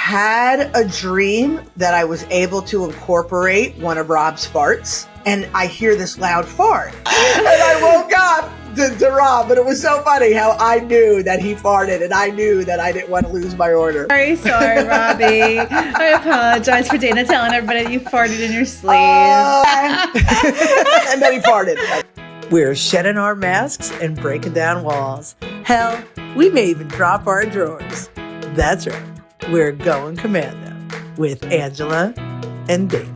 had a dream that I was able to incorporate one of Rob's farts, and I hear this loud fart. And I woke up to Rob, but it was so funny how I knew that he farted, and I knew that I didn't want to lose my order. Sorry, Robbie. I apologize for Dana telling everybody you farted in your sleep. And then he farted. We're shedding our masks and breaking down walls. Hell, we may even drop our drawers. That's right. We're Going Commando with Angela and Dana.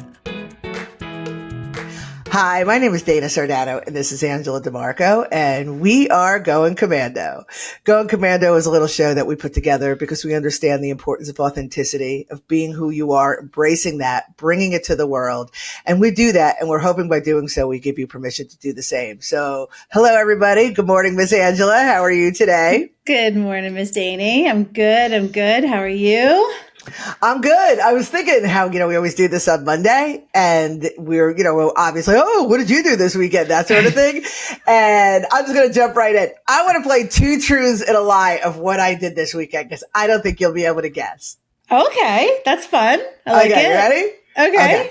Hi, my name is Dana Sardano, and this is Angela DiMarco, and we are Going Commando. Going Commando is a little show that we put together because we understand the importance of authenticity, of being who you are, embracing that, bringing it to the world. And we do that, and we're hoping by doing so, we give you permission to do the same. So, hello, everybody. Good morning, Miss Angela. How are you today? Good morning, Miss Dana. I'm good. How are you? I'm good. I was thinking how, we always do this on Monday, and we're, obviously, what did you do this weekend? That sort of thing. And I'm just going to jump right in. I want to play 2 truths and a lie of what I did this weekend, because I don't think you'll be able to guess. Okay. That's fun. I like it. You ready?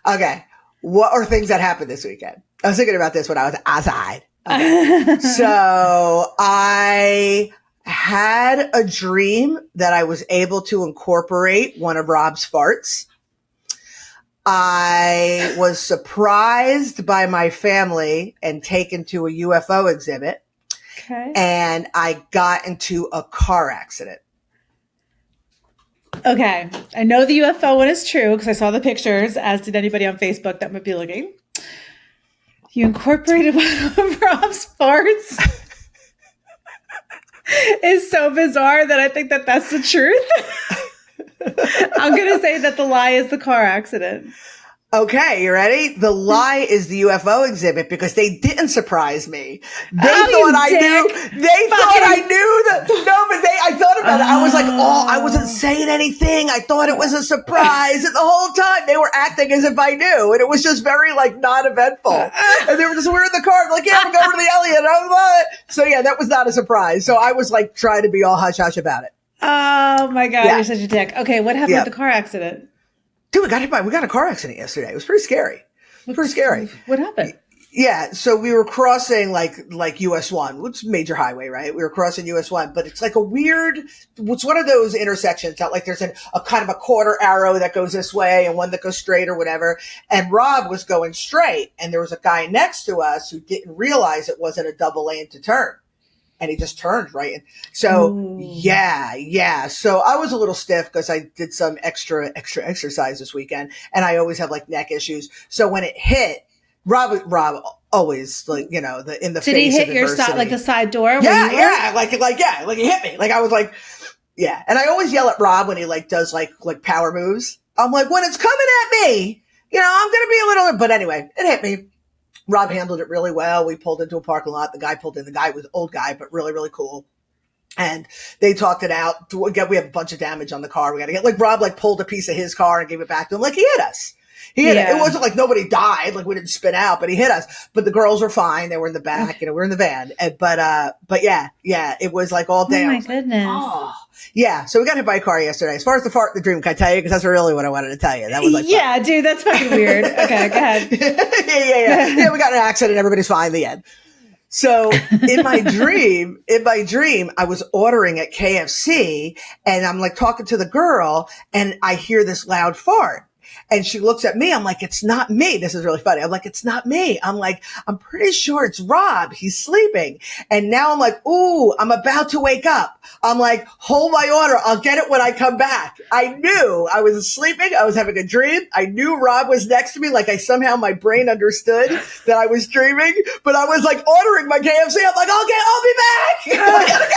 Okay. What are things that happened this weekend? I was thinking about this when I was outside. Okay. So I had a dream that I was able to incorporate one of Rob's farts. I was surprised by my family and taken to a UFO exhibit. Okay. And I got into a car accident. Okay. I know the UFO one is true because I saw the pictures, as did anybody on Facebook that might be looking. You incorporated one of Rob's farts. Is so bizarre that I think that that's the truth. I'm going to say that the lie is the car accident. Okay, you ready? The lie is the UFO exhibit because they didn't surprise me. They thought I knew. They thought I knew that. No, but I thought about it. I was like, I wasn't saying anything. I thought it was a surprise. And the whole time they were acting as if I knew. And it was just very not eventful. And they were just, we're in the car. Like, yeah, we're going to the Elliott. So yeah, that was not a surprise. So I was trying to be all hush hush about it. Oh my God, You're such a dick. Okay, what happened with the car accident? Dude, we got a car accident yesterday. It was pretty scary. What happened? Yeah, so we were crossing like US 1, which is a major highway, right? We were crossing US 1, but it's like it's one of those intersections that there's a kind of a quarter arrow that goes this way and one that goes straight or whatever. And Rob was going straight, and there was a guy next to us who didn't realize it wasn't a double lane to turn. And he just turned right. So, yeah. So I was a little stiff because I did some extra exercise this weekend, and I always have neck issues. So when it hit, Rob always in the Did he hit your side, the side door? Yeah. Like he hit me. I was yeah. And I always yell at Rob when he does power moves. I'm like, when it's coming at me, I'm going to be a little, but anyway, it hit me. Rob handled it really well. We pulled into a parking lot. The guy pulled in. The guy was an old guy, but really, really cool. And they talked it out. We have a bunch of damage on the car. We got to get, Rob, pulled a piece of his car and gave it back to him. He hit us. He hit it. It wasn't nobody died. We didn't spin out, but he hit us. But the girls were fine. They were in the back. We're in the van. But yeah, it was all day. Oh my goodness. Yeah. So we got hit by a car yesterday. As far as the fart in the dream, can I tell you? Because that's really what I wanted to tell you. That was fun. Dude, that's fucking weird. Okay, go ahead. Yeah. We got in an accident. Everybody's fine. The end. So in my dream, I was ordering at KFC, and I'm talking to the girl, and I hear this loud fart. And she looks at me. I'm like, it's not me. This is really funny. I'm like, it's not me. I'm like, I'm pretty sure it's Rob. He's sleeping. And now I'm like, ooh, I'm about to wake up. I'm like, hold my order. I'll get it when I come back. I knew I was sleeping. I was having a dream. I knew Rob was next to me. Somehow my brain understood that I was dreaming, but I was ordering my KFC. I'm like, okay, I'll be back. I gotta go.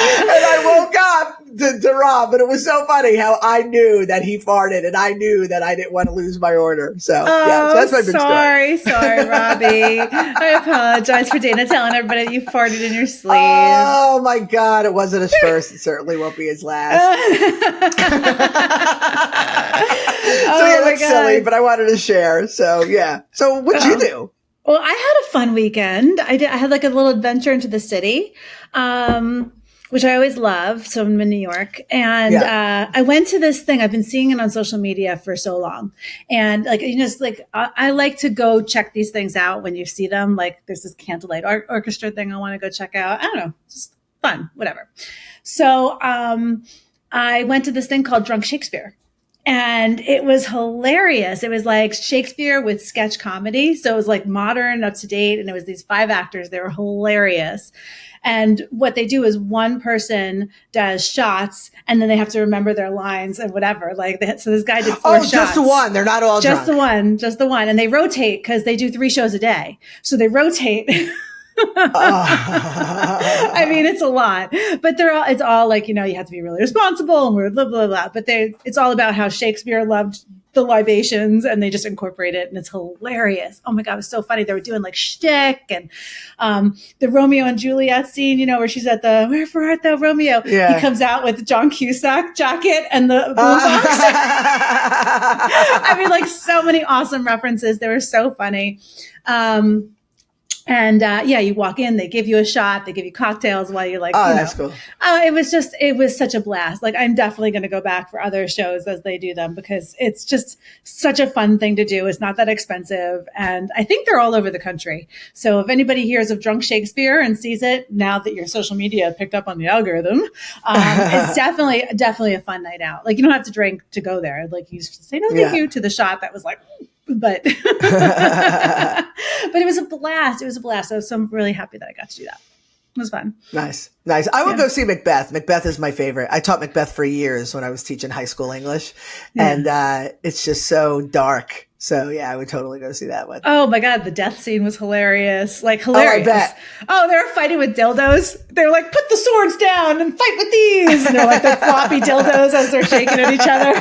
And I woke up to Rob, but it was so funny how I knew that he farted, and I knew that I didn't want to lose my order. So, so that's my big story. Sorry, Robbie. I apologize for Dana telling everybody you farted in your sleep. Oh my God, it wasn't his first. It certainly won't be his last. So that's silly, but I wanted to share. So yeah. So what'd you do? Well, I had a fun weekend. I had like a little adventure into the city, which I always love. So I'm in New York, and I went to this thing. I've been seeing it on social media for so long, and like just like I like to go check these things out when you see them. Like there's this Candlelight Orchestra thing I want to go check out. I don't know, just fun, whatever. So I went to this thing called Drunk Shakespeare. And it was hilarious. It was like Shakespeare with sketch comedy. So it was like modern, up to date. And it was these 5 actors. They were hilarious. And what they do is one person does shots and then they have to remember their lines and whatever. So this guy did 4 shots. Just the one. They're not all just drunk. Just the one. And they rotate because they do 3 shows a day. So they rotate. I mean, it's a lot, but it's all like, you have to be really responsible and we're blah, blah, blah. But it's all about how Shakespeare loved the libations and they just incorporate it. And it's hilarious. Oh my God, it was so funny. They were doing like shtick and the Romeo and Juliet scene, where she's at the, wherefore art thou, Romeo? Yeah. He comes out with the John Cusack jacket and the boombox. I mean, like so many awesome references. They were so funny. And you walk in, they give you a shot, they give you cocktails while you're like, that's cool. It was such a blast. Like I'm definitely going to go back for other shows as they do them because it's just such a fun thing to do. It's not that expensive. And I think they're all over the country. So if anybody hears of Drunk Shakespeare and sees it now that your social media picked up on the algorithm, it's definitely a fun night out. Like you don't have to drink to go there. Like you just say, no, thank you to the shot that was like, but it was a blast. It was a blast. So I'm really happy that I got to do that. It was fun. Nice. I would go see Macbeth. Macbeth is my favorite. I taught Macbeth for years when I was teaching high school English, and it's just so dark. So yeah, I would totally go see that one. Oh my God, the death scene was hilarious. Like hilarious. Oh, I bet. Oh, they were fighting with dildos. They're like, put the swords down and fight with these. And they're like the floppy dildos as they're shaking at each other.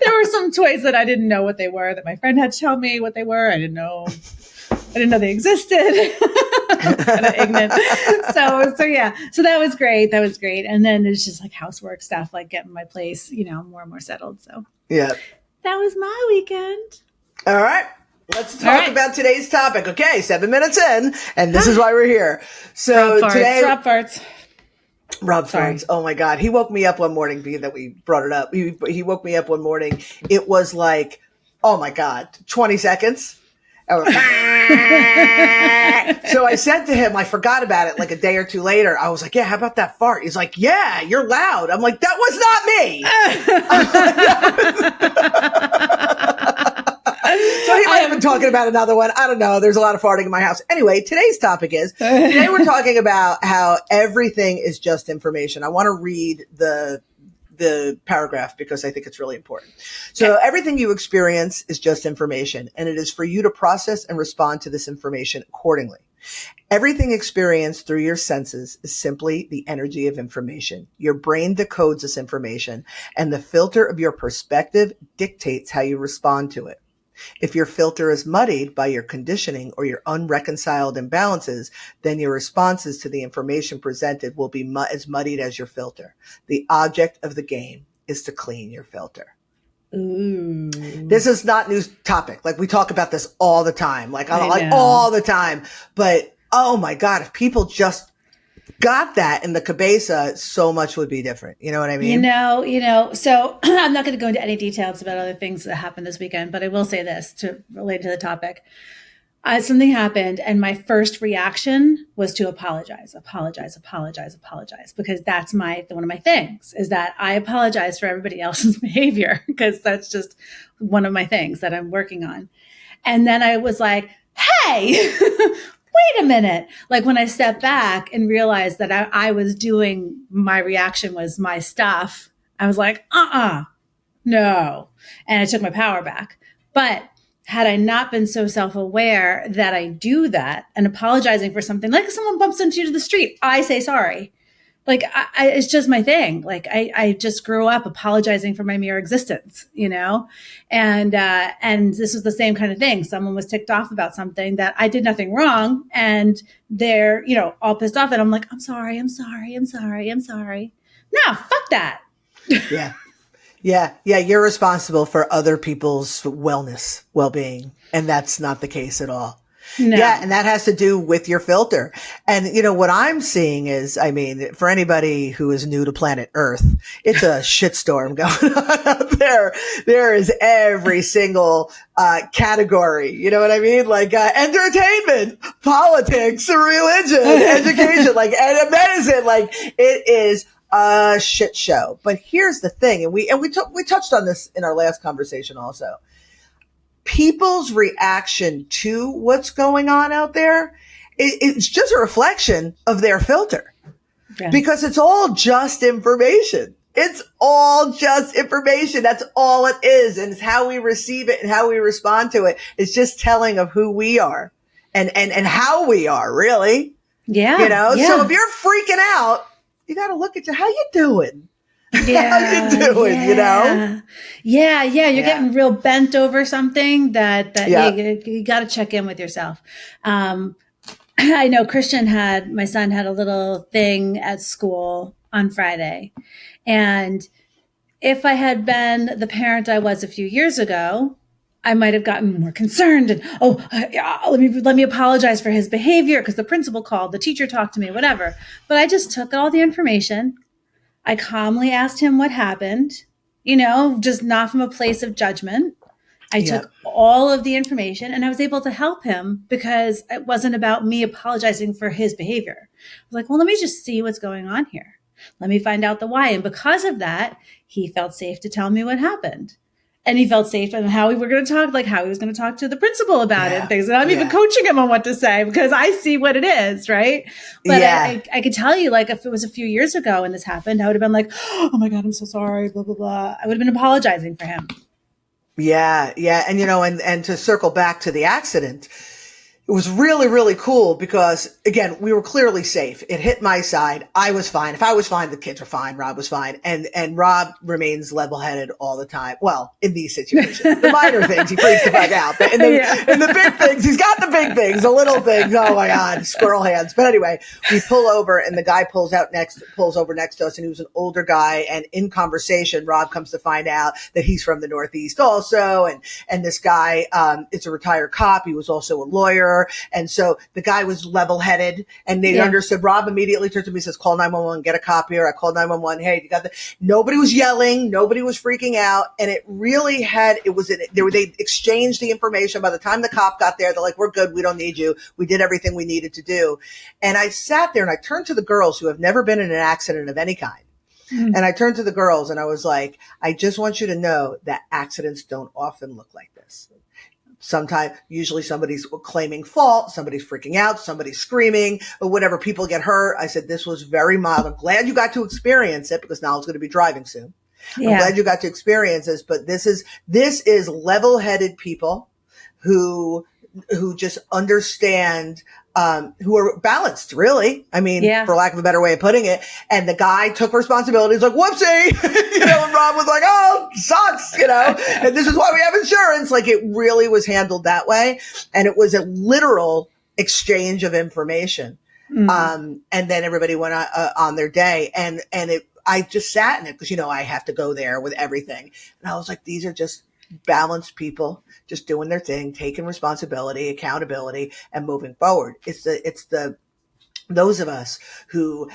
There were some toys that I didn't know what they were that my friend had to tell me what they were. I didn't know they existed. I'm kind of ignorant. So yeah. So that was great. And then it's just like housework stuff, like getting my place, more and more settled. So yeah. That was my weekend. All right. Let's talk about today's topic. Okay, 7 minutes in, and this is why we're here. So today, Rob farts. Oh my God, he woke me up one morning. Being that we brought it up, he woke me up one morning. It was like, oh my God, 20 seconds. So I said to him, I forgot about it like a day or two later. I was like, yeah, how about that fart? He's like, yeah, you're loud. I'm like, that was not me. So he might have been talking about another one. I don't know. There's a lot of farting in my house. Anyway, today's topic is, today we're talking about how everything is just information. I want to read the paragraph because I think it's really important. So everything you experience is just information, and it is for you to process and respond to this information accordingly. Everything experienced through your senses is simply the energy of information. Your brain decodes this information, and the filter of your perspective dictates how you respond to it. If your filter is muddied by your conditioning or your unreconciled imbalances, then your responses to the information presented will be as muddied as your filter. The object of the game is to clean your filter. Ooh. This is not new topic. Like we talk about this all the time, like all the time. But oh my God, if people just got that in the cabeza, so much would be different. You know what I mean? So I'm not going to go into any details about other things that happened this weekend, but I will say this to relate to the topic. Something happened and my first reaction was to apologize, because that's one of my things is that I apologize for everybody else's behavior because that's just one of my things that I'm working on. And then I was like, hey, wait a minute. Like when I stepped back and realized that I was doing, my reaction was my stuff. I was like, no. And I took my power back. But had I not been so self-aware that I do that and apologizing for something, like if someone bumps into you to the street, I say sorry. Like it's just my thing. Like I just grew up apologizing for my mere existence, and this was the same kind of thing. Someone was ticked off about something that I did nothing wrong, and they're all pissed off, and I'm like, I'm sorry. No, fuck that. Yeah. Yeah. Yeah. You're responsible for other people's wellness, well-being. And that's not the case at all. No. Yeah. And that has to do with your filter. And what I'm seeing is, I mean, for anybody who is new to planet Earth, it's a shitstorm going on out there. There is every single, category. You know what I mean? Like, entertainment, politics, religion, education, like, and medicine. Like, it is a shit show. But here's the thing. And we touched on this in our last conversation also. People's reaction to what's going on out there, it's just a reflection of their filter, because it's all just information. It's all just information. That's all it is. And it's how we receive it and how we respond to it. It's just telling of who we are and how we are, really. Yeah. So if you're freaking out, you got to look at how you doing. Yeah, how you doing, Yeah, you're getting real bent over something that you got to check in with yourself. I know my son had a little thing at school on Friday. And if I had been the parent I was a few years ago, I might have gotten more concerned and, let me apologize for his behavior because the principal called, the teacher talked to me, whatever. But I just took all the information. I calmly asked him what happened, just not from a place of judgment. I took all of the information and I was able to help him because it wasn't about me apologizing for his behavior. I was like, well, let me just see what's going on here. Let me find out the why. And because of that, he felt safe to tell me what happened. And he felt safe on how we were going to talk, like how he was going to talk to the principal about it and things. And I'm even coaching him on what to say because I see what it is, right? But I could tell you, like, if it was a few years ago and this happened, I would have been like, oh my God, I'm so sorry, blah, blah, blah. I would have been apologizing for him. Yeah. Yeah. And, and to circle back to the accident, it was really, really cool because, again, we were clearly safe. It hit my side. I was fine. If I was fine, the kids were fine. Rob was fine. And Rob remains level-headed all the time. Well, in these situations. The minor things, he freaks the fuck out. But in the big things, he's got the big things. The little things, oh my God, squirrel hands. But anyway, we pull over and the guy pulls over next to us, and he was an older guy. And in conversation, Rob comes to find out that he's from the Northeast also. And this guy is a retired cop. He was also a lawyer. And so the guy was level-headed and they understood. Rob immediately turns to me and says, call 911, get a cop here. I called 911. Hey, you got nobody was yelling. Nobody was freaking out. And it really they exchanged the information. By the time the cop got there, they're like, we're good. We don't need you. We did everything we needed to do. And I sat there and I turned to the girls who have never been in an accident of any kind. Mm-hmm. And I turned to the girls and I was like, I just want you to know that accidents don't often look like this. Sometimes, usually somebody's claiming fault, somebody's freaking out, somebody's screaming, or whatever. People get hurt. I said, this was very mild. I'm glad you got to experience it because now it's going to be driving soon. Yeah. I'm glad you got to experience this, but this is level-headed people who just understand, who are balanced, really. I mean, for lack of a better way of putting it. And the guy took responsibility. He's like, whoopsie, and Rob was like, oh, sucks, and this is why we have insurance. Like, it really was handled that way. And it was a literal exchange of information. Mm-hmm. And then everybody went on their day I just sat in it because, I have to go there with everything. And I was like, these are just balanced people just doing their thing, taking responsibility, accountability, and moving forward. It's those of us who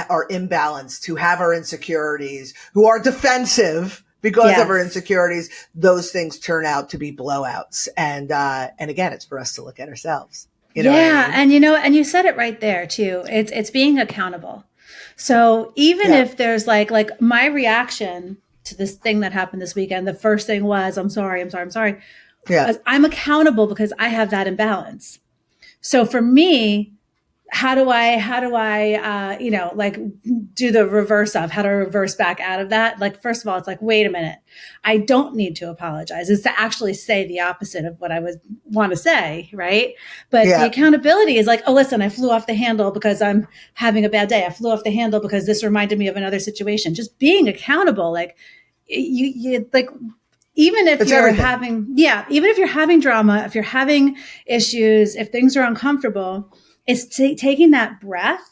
are imbalanced, who have our insecurities, who are defensive because of our insecurities. Those things turn out to be blowouts. And again, it's for us to look at ourselves. What I mean? And you said it right there too. It's being accountable. So even if there's like my reaction to this thing that happened this weekend, the first thing was, I'm sorry. Yeah. I'm accountable because I have that imbalance. So for me, how do I, do the reverse of how to reverse back out of that? Like, first of all, it's like, wait a minute, I don't need to apologize. It's to actually say the opposite of what I would want to say. Right. But the accountability is like, oh, listen, I flew off the handle because I'm having a bad day. I flew off the handle because this reminded me of another situation. Just being accountable. Like you like, even if you're having drama, if you're having issues, if things are uncomfortable, it's taking that breath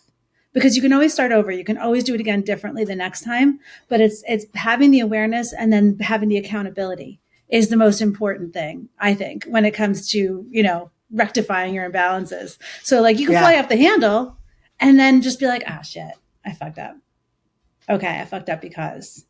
because you can always start over. You can always do it again differently the next time, but it's having the awareness and then having the accountability is the most important thing, I think, when it comes to, rectifying your imbalances. So like you can fly off the handle and then just be like, shit, I fucked up. Okay. I fucked up because,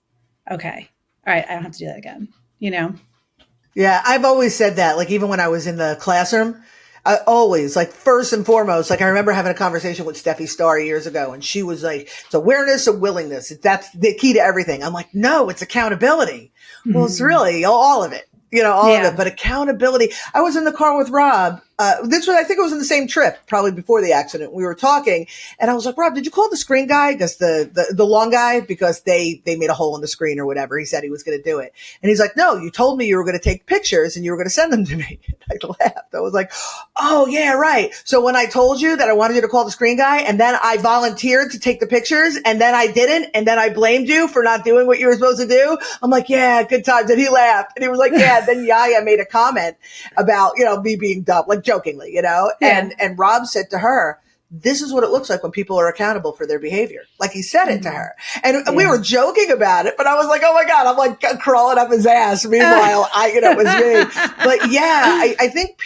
okay. All right. I don't have to do that again, Yeah. I've always said that, like, even when I was in the classroom, I always, like, first and foremost, like, I remember having a conversation with Steffi Starr years ago, and she was like, it's awareness and willingness. That's the key to everything. I'm like, no, it's accountability. Mm-hmm. Well, it's really all of it. All of it, but accountability. I was in the car with Rob. I think it was in the same trip, probably before the accident. We were talking and I was like, Rob, did you call the screen guy? Because the long guy, because they made a hole in the screen or whatever. He said he was going to do it. And he's like, no, you told me you were going to take pictures and you were going to send them to me. I laughed. I was like, oh yeah, right. So when I told you that I wanted you to call the screen guy and then I volunteered to take the pictures and then I didn't, and then I blamed you for not doing what you were supposed to do. I'm like, yeah, good times. And he laughed and he was like, yeah. Then Yaya made a comment about, me being dumb, like jokingly, and Rob said to her, this is what it looks like when people are accountable for their behavior. Like he said it to her. And we were joking about it, but I was like, oh my God, I'm like crawling up his ass. Meanwhile, it was me. But yeah, I think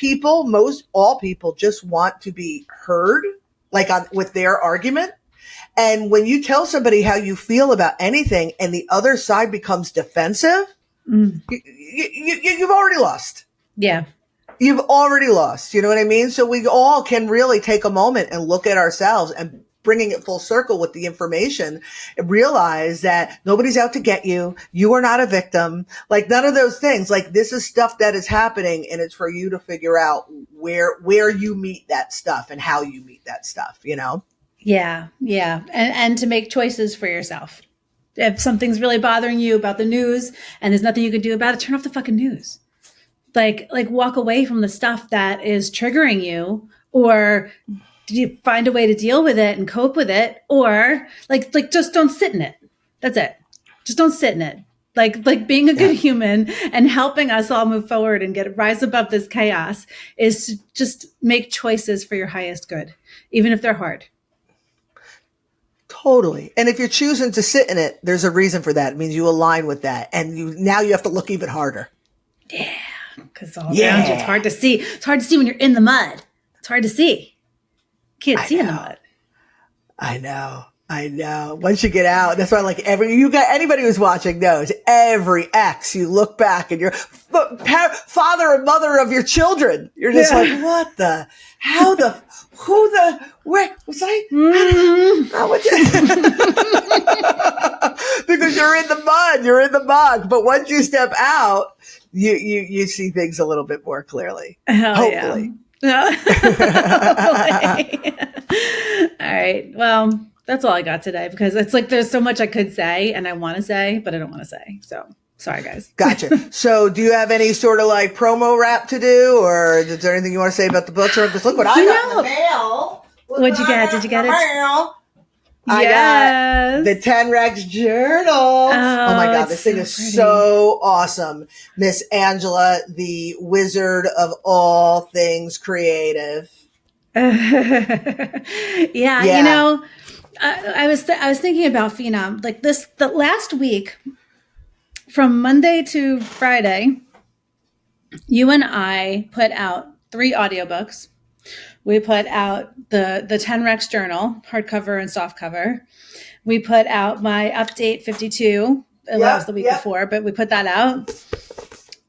all people just want to be heard, like with their argument. And when you tell somebody how you feel about anything and the other side becomes defensive, you've already lost. Yeah. You've already lost. You know what I mean? So we all can really take a moment and look at ourselves and bringing it full circle with the information and realize that nobody's out to get you. You are not a victim. Like none of those things. Like this is stuff that is happening and it's for you to figure out where you meet that stuff and how you meet that stuff, Yeah. Yeah. And to make choices for yourself. If something's really bothering you about the news and there's nothing you can do about it, turn off the fucking news. Like walk away from the stuff that is triggering you, or do you find a way to deal with it and cope with it? Or like just don't sit in it. That's it. Just don't sit in it. Like being a good human and helping us all move forward and rise above this chaos is to just make choices for your highest good, even if they're hard. Totally. And if you're choosing to sit in it, there's a reason for that. It means you align with that. And now you have to look even harder. Yeah. Because all around you, it's hard to see. It's hard to see when you're in the mud. It's hard to see. Can't see in the mud. I know. Once you get out, that's why anybody who's watching knows every ex, you look back and you're father and mother of your children. You're just like, what the, how the, who the, where was I? Because you're in the mud, but once you step out, you see things a little bit more clearly. Hopefully. Yeah. All right. Well, that's all I got today because it's like there's so much I could say and I want to say, but I don't want to say. So sorry, guys. Gotcha. So do you have any sort of like promo rap to do, or is there anything you want to say about the books? Or just look what I got in the mail. What'd you get? Did you get it? I got the 10 Rex Journal. Oh my God, this thing is so awesome. Miss Angela, the wizard of all things creative. I was thinking about Phenom like the last week from Monday to Friday. You and I put out 3 audiobooks. We put out the 10 Rex Journal, hardcover and softcover. We put out my update 52. That was the week before, but we put that out.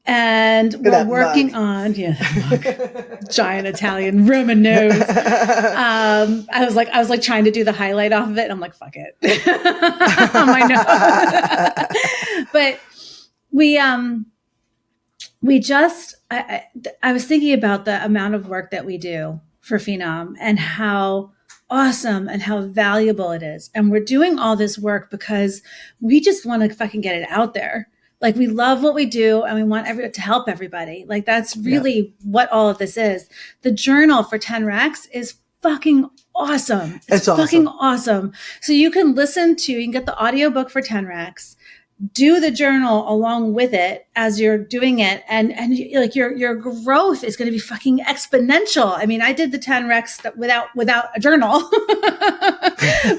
And we're working on giant Italian Roman nose. I was like trying to do the highlight off of it. And I'm like, fuck it. On my nose. But I was thinking about the amount of work that we do for Phenom and how awesome and how valuable it is. And we're doing all this work because we just want to fucking get it out there. Like we love what we do and we want to help everybody. Like that's really what all of this is. The journal for 10 Rex is fucking awesome. It's fucking awesome. So you can get the audiobook for 10 Rex, do the journal along with it as you're doing it. And like your growth is going to be fucking exponential. I mean, I did the 10 recs without a journal,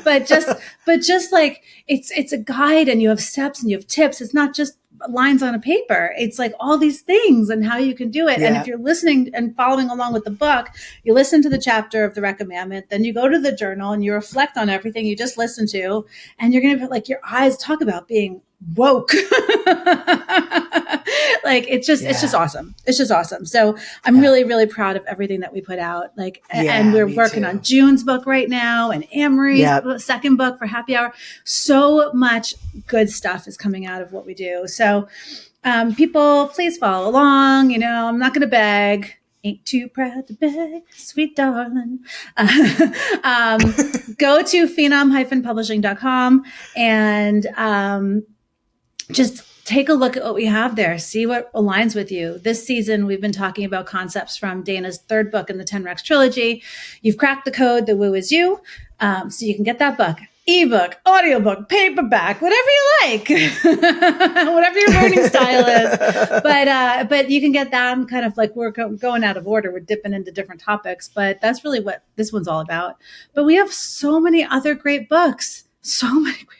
but just like it's a guide, and you have steps and you have tips. It's not just lines on a paper. It's like all these things and how you can do it. Yeah. And if you're listening and following along with the book, you listen to the chapter of the Rec Commandment, then you go to the journal and you reflect on everything you just listened to, and you're going to like your eyes talk about being woke. Like it's just awesome. It's just awesome. So I'm really, really proud of everything that we put out. Like, and we're working on June's book right now, and Amory's second book for Happy Hour. So much good stuff is coming out of what we do. So, people, please follow along. You know, I'm not going to beg. Ain't too proud to beg, sweet darling. Go to phenom-publishing.com and, just take a look at what we have there. See what aligns with you. This season, we've been talking about concepts from Dana's third book in the 10 Recs trilogy. You've cracked the code, The Woo Is You. So you can get that book, ebook, audiobook, paperback, whatever you like, whatever your learning style is. But you can get that. I'm kind of like, we're going out of order. We're dipping into different topics, but that's really what this one's all about. But we have so many other great books. So many great books.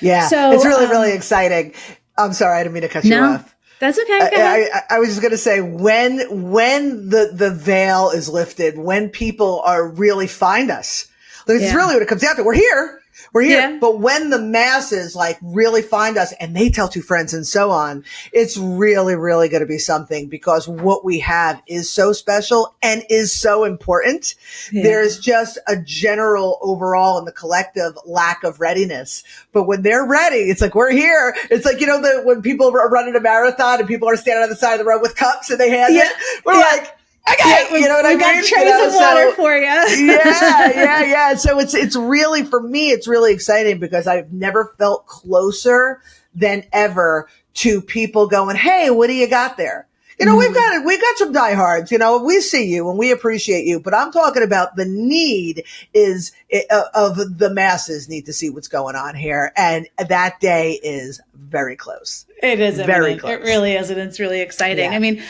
Yeah. So it's really, really exciting. I'm sorry, I didn't mean to cut you off. That's okay. I was just going to say, when the veil is lifted, when people are really find us, like, it's really what it comes down to. We're here. But when the masses like really find us and they tell two friends and so on, it's really, really going to be something, because what we have is so special and is so important. Yeah. There's just a general overall in the collective lack of readiness. But when they're ready, it's like, we're here. It's like, you know, when people are running a marathon and people are standing on the side of the road with cups and they hand it, we're like, okay, you know what I mean? We've got trays of water for you. Yeah. So it's really, for me, it's really exciting, because I've never felt closer than ever to people going, hey, what do you got there? You know, we've got some diehards, you know, we see you and we appreciate you, but I'm talking about the need of the masses need to see what's going on here. And that day is very close. It is very close. It really is. And it's really exciting. Yeah. I mean,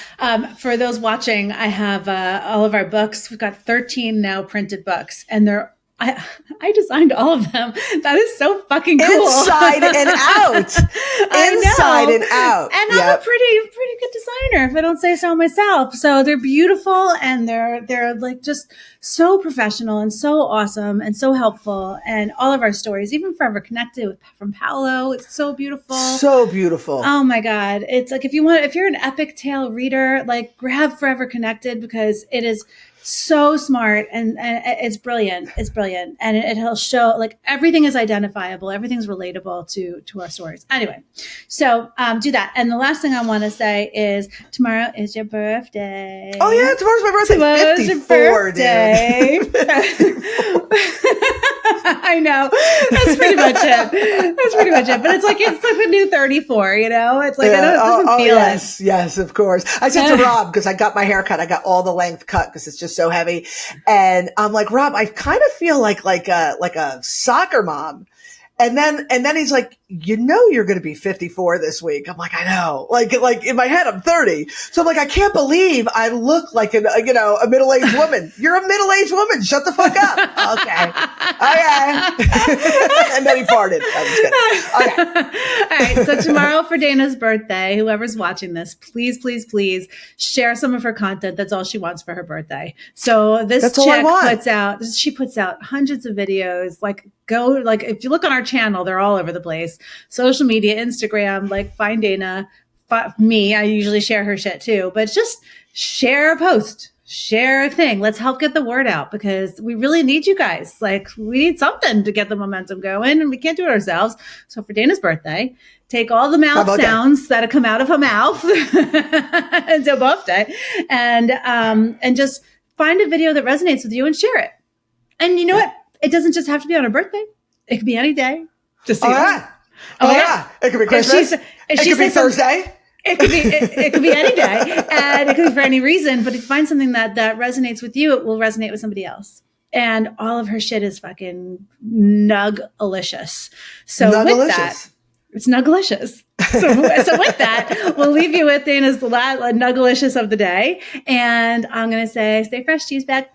for those watching, I have all of our books. We've got 13 now printed books, and I designed all of them. That is so fucking cool. Inside and out. Inside and out. And I'm a pretty good designer, if I don't say so myself. So they're beautiful, and they're like just so professional and so awesome and so helpful. And all of our stories, even Forever Connected from Paolo, it's so beautiful. So beautiful. Oh my God. It's like, if you're an epic tale reader, like grab Forever Connected, because it is so smart and it's brilliant. It's brilliant. And it'll show like everything is identifiable. Everything's relatable to our stories. Anyway, so do that. And the last thing I want to say is tomorrow is your birthday. Oh yeah, tomorrow's my birthday. Tomorrow's 54, your birthday. Dude. I know. That's pretty much it. But it's like the new 34, you know? It's like, I know it doesn't feel it. Yes, of course. I said to Rob, because I got my hair cut, I got all the length cut because it's just so heavy. And I'm like, Rob, I kind of feel like a soccer mom. And then he's like, you know, you're going to be 54 this week. I'm like, I know. Like in my head, I'm 30. So I'm like, I can't believe I look like a middle-aged woman. You're a middle-aged woman. Shut the fuck up. Okay. And then he farted. I'm just kidding. Okay. All right. So tomorrow for Dana's birthday, whoever's watching this, please, please, please share some of her content. That's all she wants for her birthday. So this chick puts out hundreds of videos. Like if you look on our channel, they're all over the place. Social media, Instagram, like find Dana, me. I usually share her shit too, but just share a post, share a thing. Let's help get the word out, because we really need you guys. Like, we need something to get the momentum going, and we can't do it ourselves. So for Dana's birthday, take all the mouth sounds that have come out of her mouth it's her birthday, and just find a video that resonates with you and share it. And you know what? It doesn't just have to be on her birthday. It could be any day. Just so yeah. It could be Christmas. It could be Thursday. It could be any day, and it could be for any reason. But if you find something that resonates with you, it will resonate with somebody else. And all of her shit is fucking nug-alicious. So with that, It's nuggalicious. So with that, we'll leave you with Dana's nuggalicious of the day. And I'm going to say, stay fresh, cheese bag.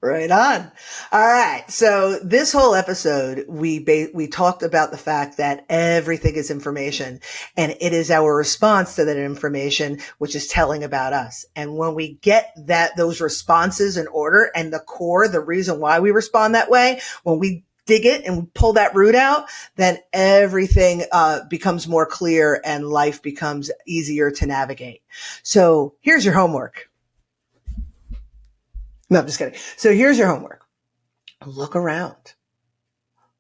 Right on. All right. So this whole episode, we talked about the fact that everything is information, and it is our response to that information, which is telling about us. And when we get those responses in order, and the core, the reason why we respond that way, when we dig it and we pull that root out, then everything becomes more clear and life becomes easier to navigate. So here's your homework. No, I'm just kidding. So here's your homework. Look around.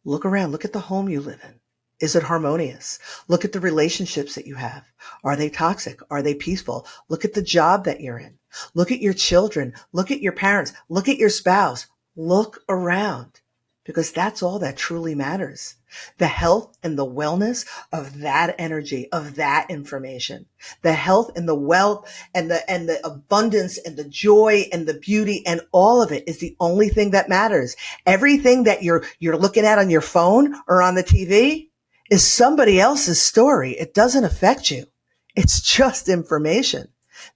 Look around. Look at the home you live in. Is it harmonious? Look at the relationships that you have. Are they toxic? Are they peaceful? Look at the job that you're in. Look at your children. Look at your parents. Look at your spouse. Look around, because that's all that truly matters. The health and the wellness of that energy, of that information, the health and the wealth and the abundance and the joy and the beauty and all of it is the only thing that matters. Everything that you're looking at on your phone or on the TV is somebody else's story. It doesn't affect you. It's just information.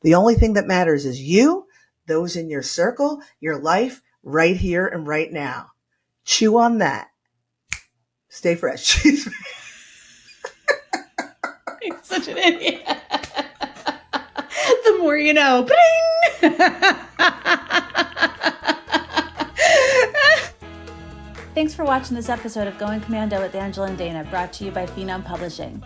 The only thing that matters is you, those in your circle, your life right here and right now. Chew on that. Stay fresh. You're such an idiot. The more you know. Bling! Thanks for watching this episode of Going Commando with Angela and Dana, brought to you by Phenom Publishing.